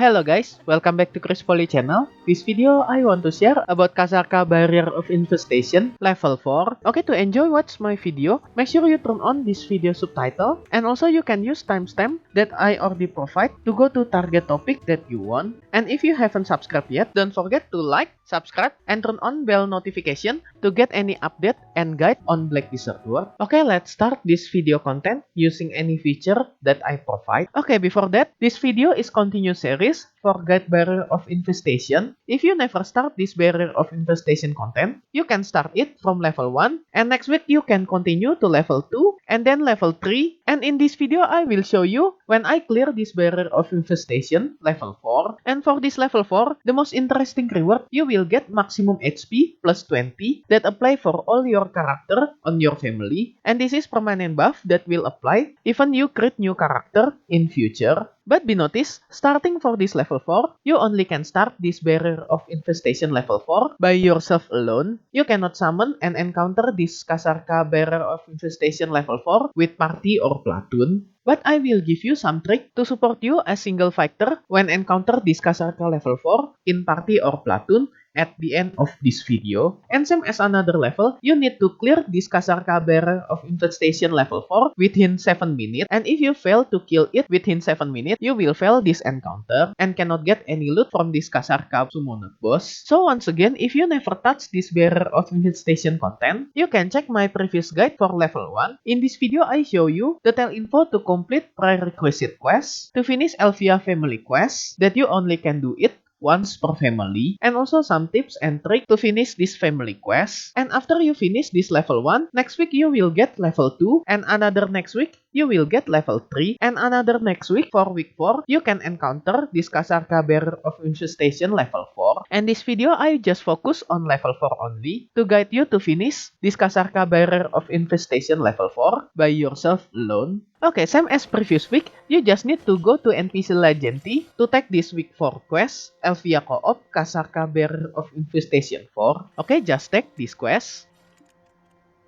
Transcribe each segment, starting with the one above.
Hello guys, welcome back to Chris Poly channel. This video I want to share about Kasarka Barrier of Infestation level 4. Okay, to enjoy watch my video, make sure you turn on this video subtitle, and also you can use timestamp that I already provide to go to target topic that you want. And if you haven't subscribed yet, don't forget to like, subscribe, and turn on bell notification to get any update and guide on Black Desert World. Okay, let's start this video content using any feature that I provide. Okay, before that, this video is continuous series for Guide Barrier of Infestation. If you never start this Barrier of Infestation content, you can start it from level 1, and next week you can continue to level 2, and then level 3. And in this video, I will show you when I clear this Barrier of Infestation level 4. And for this level 4, the most interesting reward, you will get maximum HP plus 20 that apply for all your character on your family. And this is permanent buff that will apply even you create new character in future. But be noticed, starting for this level 4, you only can start this Barrier of Infestation level 4 by yourself alone. You cannot summon and encounter this Kasarka Barrier of Infestation level 4 with party or platoon. But I will give you some trick to support you as single fighter when encounter this Kasarka level 4 in party or platoon at the end of this video. And same as another level, you need to clear this Kasarka Barrier of Infestation level 4 within 7 minutes. And if you fail to kill it within 7 minutes, you will fail this encounter and cannot get any loot from this Kasarka summoned boss. So once again, if you never touch this Barrier of Infestation content, you can check my previous guide for level 1. In this video, I show you detailed info to complete prerequisite quests, to finish Elvia family quest that you only can do it once per family, and also some tips and tricks to finish this family quest. And after you finish this level 1, next week you will get level 2, and another next week you will get level 3, and another next week for week 4 you can encounter this Kasarka Barrier of Infestation level 4. And this video I just focus on level 4 only to guide you to finish this Kasarka Barrier of Infestation level 4 by yourself alone. Okay, same as previous week, you just need to go to NPC Legendary to take this week 4 quest, Elvia Co-op Kasarka Barrier of Infestation 4. Okay, just take this quest.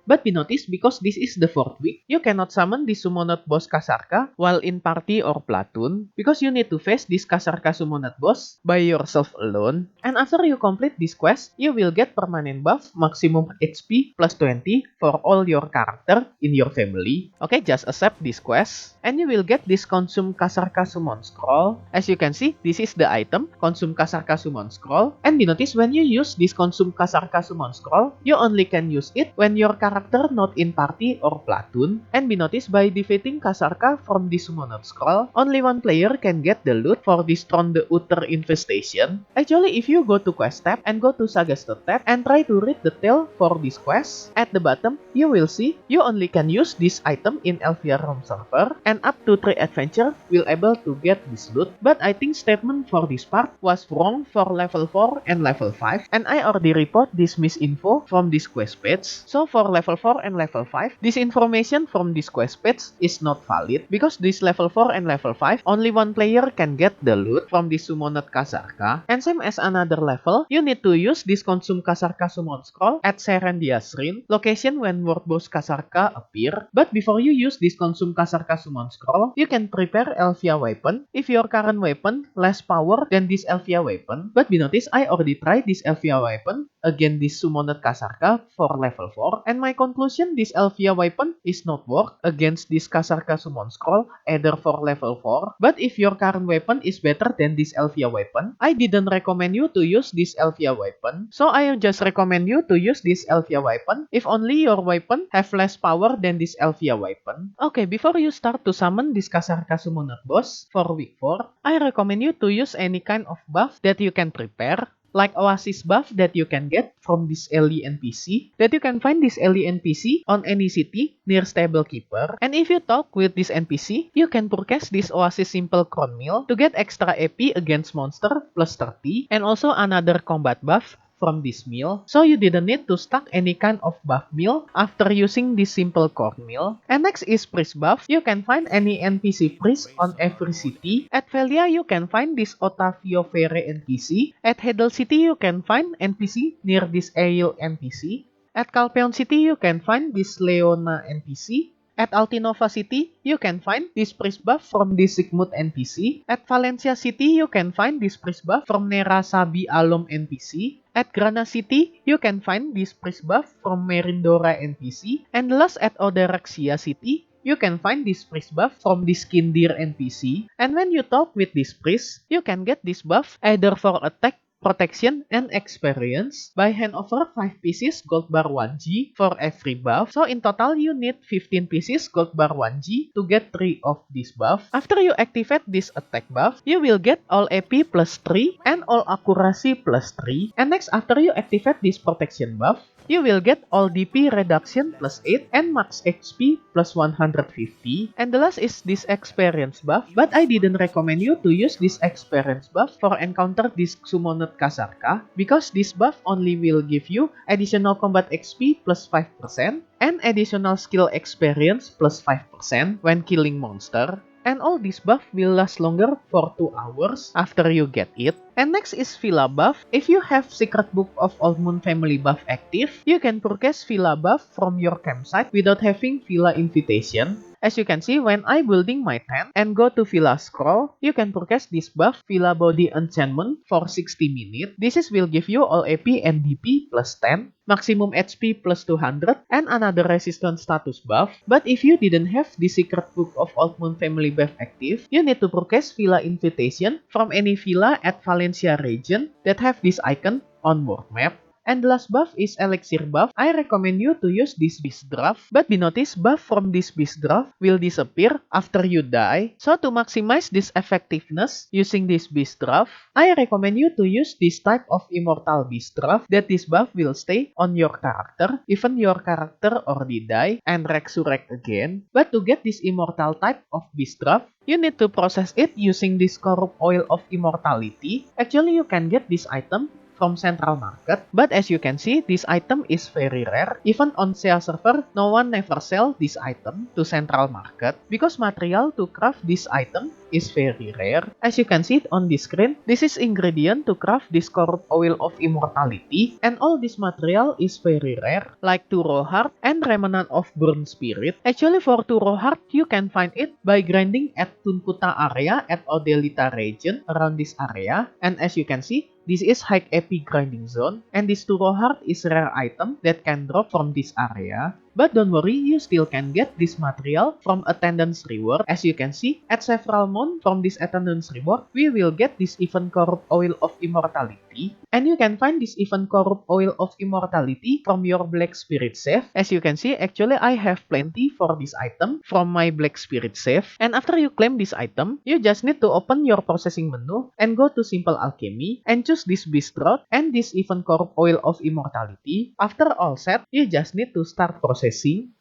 But be noticed, because this is the 4th week, you cannot summon this summoned boss Kasarka while in party or platoon, because you need to face this Kasarka summoned boss by yourself alone. And after you complete this quest, you will get permanent buff maximum HP plus 20 for all your character in your family. Okay, just accept this quest, and you will get this Consume Kasarka Summon Scroll. As you can see, this is the item, Consume Kasarka Summon Scroll. And be noticed, when you use this Consume Kasarka Summon Scroll, you only can use it when your character not in party or platoon. And be noticed, by defeating Kasarka from this summoned scroll, only one player can get the loot for this Tron the Utter Infestation. Actually, if you go to quest tab and go to Suggested tab and try to read the tale for this quest, at the bottom you will see you only can use this item in Elvia Realm server, and up to 3 adventure will able to get this loot. But I think statement for this part was wrong for level 4 and level 5, and I already report this misinfo from this quest page. So for level 4 and level 5, this information from this quest page is not valid, because this level 4 and level 5, only one player can get the loot from this summoned Kasarka. And same as another level, you need to use this Consume Kasarka Summon Scroll at Serendia Shrine, location when World Boss Kasarka appear. But before you use this Consume Kasarka Summon Scroll, you can prepare Elvia weapon if your current weapon less power than this Elvia weapon. But be noticed, I already tried this Elvia weapon against this summoned Kasarka for level 4, and my conclusion, this Elvia weapon is not work against this Kasarka Summon Scroll either for level 4. But if your current weapon is better than this Elvia weapon, I didn't recommend you to use this Elvia weapon. So I just recommend you to use this Elvia weapon if only your weapon have less power than this Elvia weapon. Okay, before you start to summon this Kasarka summoned boss for week 4, I recommend you to use any kind of buff that you can prepare, like Oasis buff that you can get from this Ellie NPC, that you can find this Ellie NPC on any city near Stable Keeper. And if you talk with this NPC, you can purchase this Oasis Simple Crown Meal to get extra AP against monster plus 30, and also another combat buff from this meal, so you didn't need to stack any kind of buff meal after using this simple core meal. And next is priest buff. You can find any NPC priest on every city. At Velia you can find this Otavio Vere NPC. At Hedel City you can find NPC near this Ail NPC. At Calpeon City you can find this Leona NPC. At Altinova City, you can find this priest buff from this Sigmund NPC. At Valencia City, you can find this priest buff from Nera Sabi Alom NPC. At Grana City, you can find this priest buff from Merindora NPC. And last at Oderexia City, you can find this priest buff from this Kindir NPC. And when you talk with this priest, you can get this buff either for attack, protection, and experience by hand over 5 pieces gold bar 1G for every buff. So in total, you need 15 pieces gold bar 1G to get 3 of this buff. After you activate this attack buff, you will get all AP plus 3 and all accuracy plus 3. And next, after you activate this protection buff, you will get all DP reduction plus 8 and max HP plus 150. And the last is this experience buff, but I didn't recommend you to use this experience buff for encounter this Summoned Kasarka, because this buff only will give you additional combat XP plus 5% and additional skill experience plus 5% when killing monster. And all this buff will last longer for 2 hours after you get it. And next is Villa buff. If you have Secret Book of Old Moon family buff active, you can purchase Villa buff from your campsite without having Villa invitation. As you can see, when I building my tent and go to Villa Scroll, you can purchase this buff Villa Body Enchantment for 60 minutes. This will give you all AP and DP plus 10, maximum HP plus 200, and another resistance status buff. But if you didn't have the Secret Book of Old Moon family buff active, you need to purchase Villa Invitation from any villa at Valencia region that have this icon on world map. And the last buff is Elixir buff. I recommend you to use this Beast Draft, but be noticed buff from this Beast Draft will disappear after you die. So to maximize this effectiveness using this Beast Draft, I recommend you to use this type of Immortal Beast Draft that this buff will stay on your character, even your character already die and resurrect again. But to get this Immortal type of Beast Draft, you need to process it using this Corrupt Oil of Immortality. Actually, you can get this item from Central Market, but as you can see, this item is very rare. Even on SEA server, no one never sell this item to Central Market because material to craft this item is very rare. As you can see it on the screen, this is ingredient to craft this Corrupt Oil of Immortality, and all this material is very rare, like Turo Heart and Remnant of Burn Spirit. Actually, for Turo Heart, you can find it by grinding at Tunkuta area at Odelita region around this area, and as you can see, this is high AP grinding zone, and this Turo Heart is rare item that can drop from this area. But don't worry, you still can get this material from Attendance Reward. As you can see, at several months from this Attendance Reward, we will get this Event Corrupt Oil of Immortality. And you can find this Event Corrupt Oil of Immortality from your Black Spirit save. As you can see, actually I have plenty for this item from my Black Spirit save. And after you claim this item, you just need to open your processing menu and go to Simple Alchemy and choose this Beast Drought and this Event Corrupt Oil of Immortality. After all set, you just need to start processing.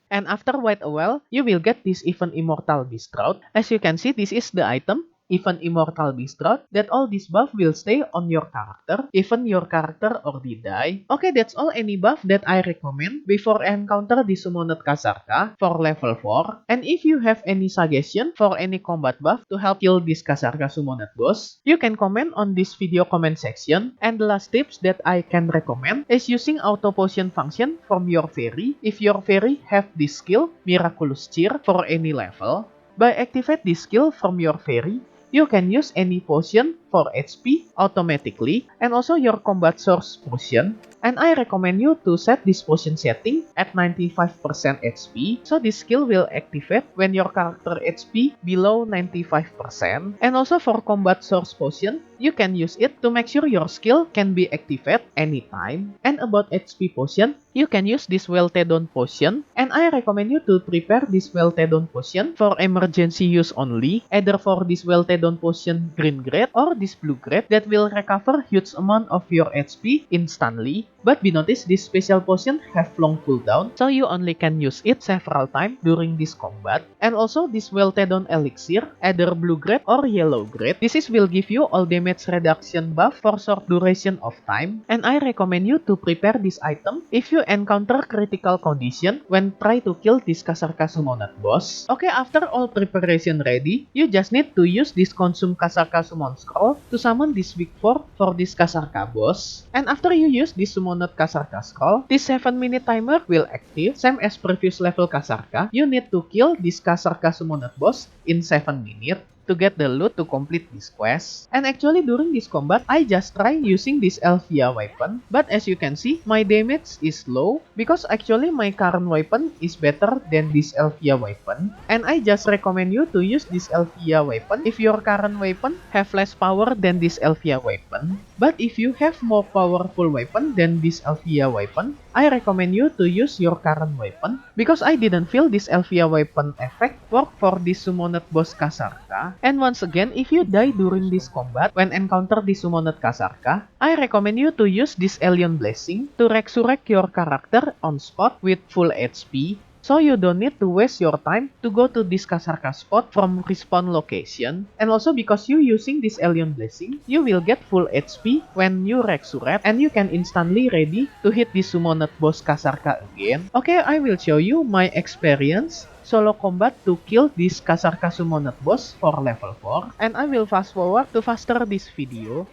And after wait a while, you will get this Event Immortal Beast Drought. As you can see, this is the item Event Immortal Beast Drought, that all this buff will stay on your character, even your character already die. Okay, that's all any buff that I recommend before encounter the Summoned Kasarka for level 4. And if you have any suggestion for any combat buff to help kill this Kasarka Summoned boss, you can comment on this video comment section. And the last tips that I can recommend is using auto potion function from your fairy if your fairy have this skill Miraculous Cheer for any level. By activate this skill from your fairy, you can use any potion for HP automatically and also your combat source potion. And I recommend you to set this potion setting at 95% HP, so this skill will activate when your character HP below 95%. And also for combat source potion, you can use it to make sure your skill can be activated anytime. And about HP potion, you can use this Weltedon potion, and I recommend you to prepare this Weltedon potion for emergency use only, either for this Weltedon potion green grade or this blue grade that will recover huge amount of your HP instantly. But be noticed, this special potion have long cooldown, so you only can use it several times during this combat. And also this Weltedon elixir, either blue grade or yellow grade, this will give you all damage reduction buff for short duration of time. And I recommend you to prepare this item if you you encounter critical condition when try to kill this Kasarka Summoned boss. Okay, after all preparation ready, you just need to use this consume Kasarka Summon Scroll to summon this weak 4 for this Kasarka boss. And after you use this summoned Kasarka Scroll, this 7-minute timer will active, same as previous level Kasarka. You need to kill this Kasarka Summoned boss in 7 minutes to get the loot to complete this quest. And actually during this combat, I just try using this Elvia weapon, but as you can see, my damage is low because actually my current weapon is better than this Elvia weapon. And I just recommend you to use this Elvia weapon if your current weapon have less power than this Elvia weapon. But if you have more powerful weapon than this Elvia weapon, I recommend you to use your current weapon because I didn't feel this Elvia weapon effect work for this summoned boss Kasarka. And once again, if you die during this combat when encounter this summoned Kasarka, I recommend you to use this Alien Blessing to resurrect your character on spot with full HP. So you don't need to waste your time to go to this Kasarka spot from respawn location. And also because you using this Alien Blessing, you will get full HP when you resurrect and you can instantly ready to hit this summoned boss Kasarka again. Okay, I will show you my experience solo combat to kill this Kasarka Summoned boss for level 4. And I will fast forward to faster this video.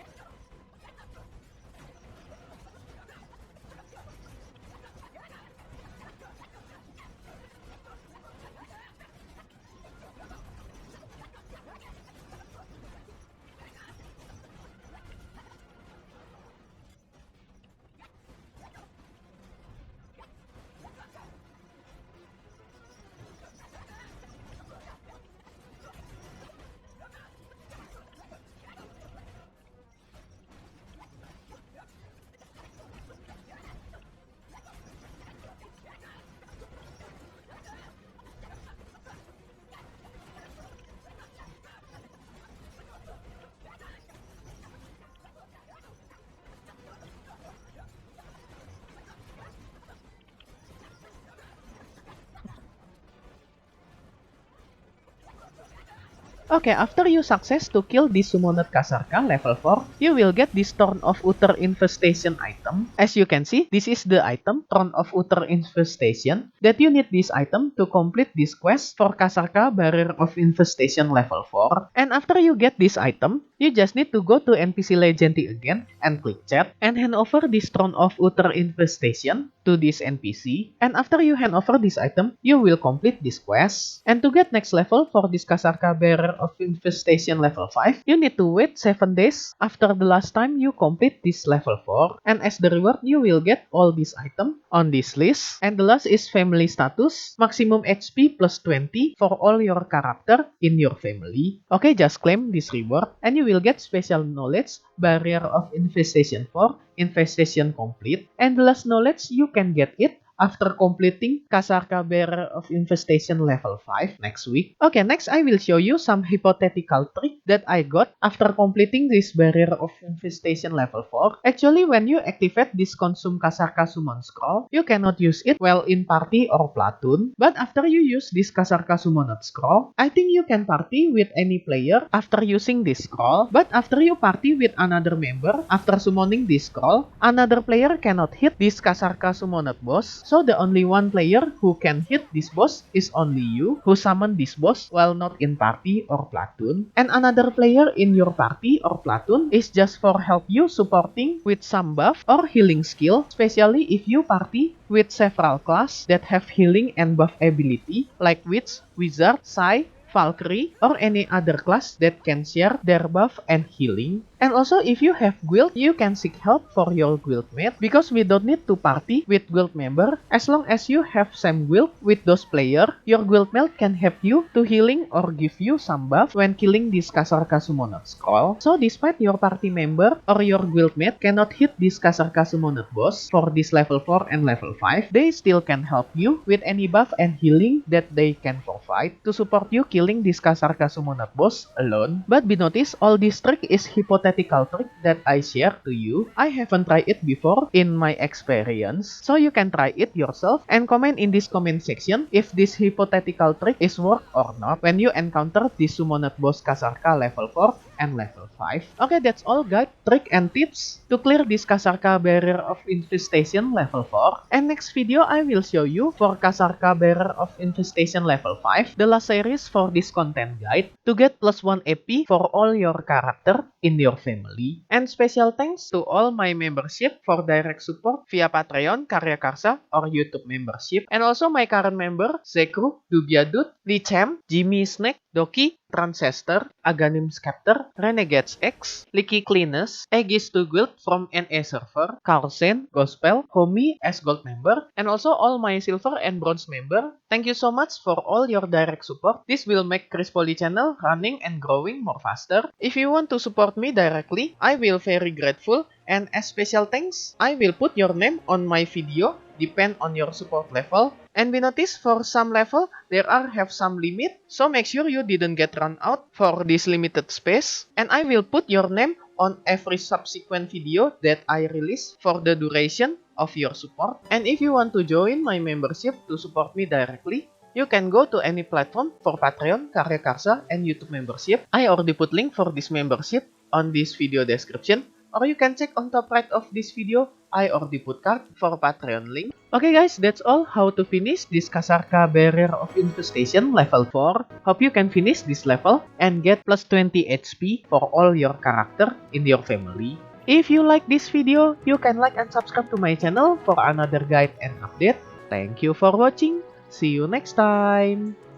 Okay, after you success to kill this summoned Kasarka level 4, you will get this Thorn of Uther Infestation item. As you can see, this is the item, Thorn of Uther Infestation, that you need this item to complete this quest for Kasarka Barrier of Infestation level 4. And after you get this item, you just need to go to NPC Legendary again and click chat and hand over this Thorn of Uther Infestation to this NPC. And after you hand over this item, you will complete this quest. And to get next level for this Kasarka Barrier of Infestation level 5, you need to wait 7 days after the last time you complete this level 4. And as the reward, you will get all these items on this list. And the last is family status, maximum HP plus 20 for all your character in your family. Okay, just claim this reward and you will get special knowledge, Barrier of Infestation 4, Infestation complete. And the last knowledge, you can get it after completing Kasarka Barrier of Infestation level 5 next week. Okay, next I will show you some hypothetical trick that I got after completing this Barrier of Infestation level 4. Actually, when you activate this Consume Kasarka Summon Scroll, you cannot use it while in party or platoon. But after you use this Kasarka Summoned Scroll, I think you can party with any player after using this scroll. But after you party with another member, after summoning this scroll, another player cannot hit this Kasarka Summoned boss. So the only one player who can hit this boss is only you, who summon this boss while not in party or platoon. And another player in your party or platoon is just for help you supporting with some buff or healing skill, especially if you party with several class that have healing and buff ability like Witch, Wizard, Sai, Valkyrie, or any other class that can share their buff and healing. And also, if you have guild, you can seek help for your guildmate because we don't need to party with guild member. As long as you have same guild with those player, your guildmate can help you to healing or give you some buff when killing this Kasarka Summoned Scroll. So despite your party member or your guildmate cannot hit this Kasarka Summoned boss for this level 4 and level 5, they still can help you with any buff and healing that they can provide to support you killing this Kasarka Summoned boss alone. But be noticed, all this trick is hypothetical trick that I share to you. I haven't tried it before in my experience, so you can try it yourself and comment in this comment section if this hypothetical trick is work or not when you encounter this summoned boss Kasarka level 4 and level 5. Okay, that's all guide, trick and tips to clear this Kasarka Barrier of Infestation level 4. And next video I will show you for Kasarka Barrier of Infestation level 5, the last series for this content guide, to get +1 EP for all your character in your family. And special thanks to all my membership for direct support via Patreon, Karya Karsa, or YouTube membership. And also my current member, Zekru, Dubiadut, Lichem, Jimmy Snake, Doki, Transester, Aghanim Scepter, Renegades X, Licky Cleanus, Aegis Guild from NA server, Carlsen, Gospel, Homie as gold member, and also all my silver and bronze member. Thank you so much for all your direct support. This will make Chris Poly channel running and growing more faster. If you want to support me directly, I will very grateful. And as special thanks, I will put your name on my video, depend on your support level. And we notice for some level, there have some limit, so make sure you didn't get run out for this limited space. And I will put your name on every subsequent video that I release for the duration of your support. And if you want to join my membership to support me directly, you can go to any platform for Patreon, Karya Karsa, and YouTube membership. I already put link for this membership on this video description. Or you can check on top right of this video, I already put card for Patreon link. Okay guys, that's all how to finish this Kasarka Barrier of Infestation level 4. Hope you can finish this level and get +20 HP for all your character in your family. If you like this video, you can like and subscribe to my channel for another guide and update. Thank you for watching. See you next time.